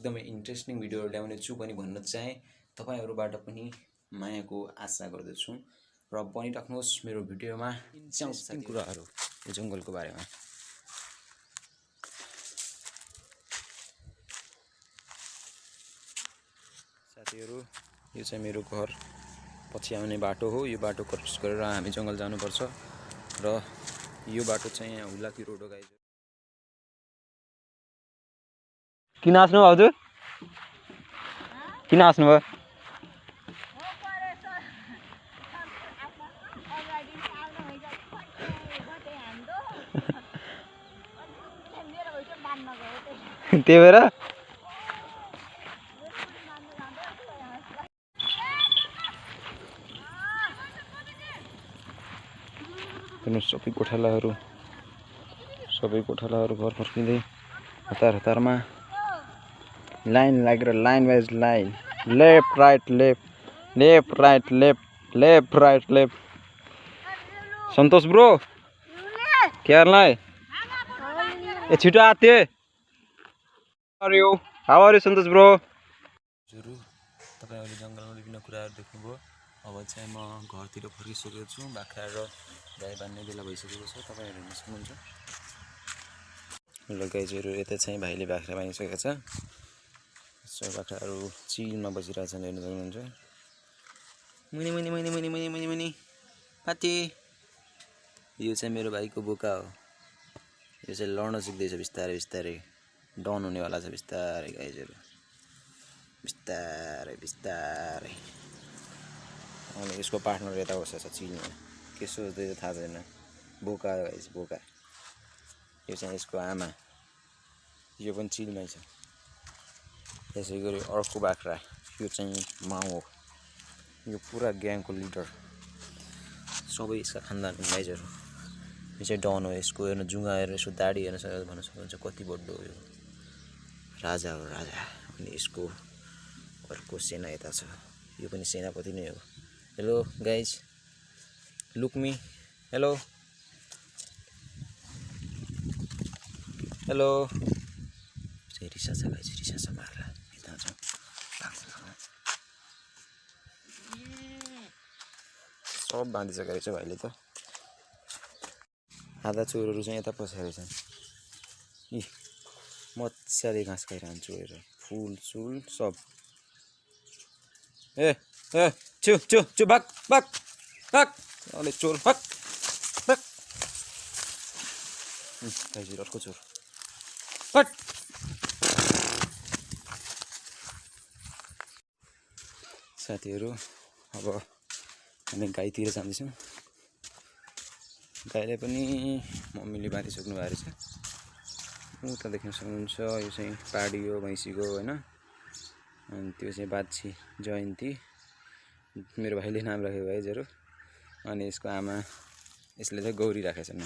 एकदमै इन्ट्रेस्टिङ भिडियोहरू ल्याउने छु पनि भन्न चाहे। तपाईहरुबाट पनि मायाको आशा गर्दछु र बनिराख्नुहोस् मेरो भिडियोमा इन्ट्रेस्टिङ कुराहरू यो जंगलको बारेमा। साथीहरु यो चाहिँ मेरो घर पछि आउने बाटो हो। यो बाटो क्रस गरेर हामी जंगल जानुपर्छ र यो बाटो चाहिँ यहाँ हुलाकी रोड हो गाइज। किन हाँस्नु भयो हजुर? किन हाँस्नु भयो? त्यही भएर सबै गोठालाहरू घर फर्किँदै हतारमा लाइन लागेर line wise line left right left. Santosh bro के हाल है? ए छिटो आते। How are you Santosh bro? हजुर तपाईहरुले जंगलमा विभिन्न कुराहरू देख्नुभयो। अब चाहिँ म घरतिर फर्किसकेको छु। बाख्रा र गाई बान्ने बेला भइसकेको छ। तपाईहरु हेर्न सक्नुहुन्छ। ल गाइजहरु यता चाहिँ भाइले बाख्रा बानिसकेको छ। सो बाख्राहरू चिलमा बसिरहेछन् हेर्न सक्नुहुन्छ। मुनि पाती। यो चाहिँ मेरो भाइको बोका हो। यो चाहिँ लड्न सिक्दैछ बिस्तारै डन हुनेवाला छ बिस्तारै गाइजहरु। बिस्तारै अनि यसको पार्टनर यता बसेछ चिलमा। के सोच्दैछ थाहा छैन। बोका हो गाइज बोका। यो चाहिँ यसको आमा। यो पनि चिलमै छ। त्यसैगरी अर्को बाख्रा यो चाहिँ माउ हो। यो पुरा ग्याङको लिडर। सबै यसका खानदानको गाइजहरु। यो चाहिँ डन हो। यसको हेर्न जुङ्गा हेरेर यसको दाढी हेर्न सक्नुहुन्छ कति बड्डो हो यो। राजा हो राजा। अनि यसको अर्को सेना यता छ। यो पनि सेनापति नै हो। Hello guys look me. Hello चाहिँ रिसा छ गाइज। रिसा छ मार्ला यता छ। सब बाँधिसकेको रहेछ भाइले त। आधा चोरहरू चाहिँ यता पसेका रहेछन्। मजाले घाँस खाइरहन्छु हेर। फुल सुल सब। ए छु भाग अले चोर भाग। गाइज अर्को चोर हट। साथीहरु अब हामी गाईतिर जाँदैछौँ। गाईलाई पनि मम्मीले बाँधिसक्नु भएको रहेछ। उता देख्न सक्नुहुन्छ यो चाहिँ पाडी हो भैँसीको हैन। अनि त्यो चाहिँ बाछी जयन्ती मेरो भाइले नाम राखेको गाइजहरु। अनि यसको आमा यसले चाहिँ गौरी राखेछन्।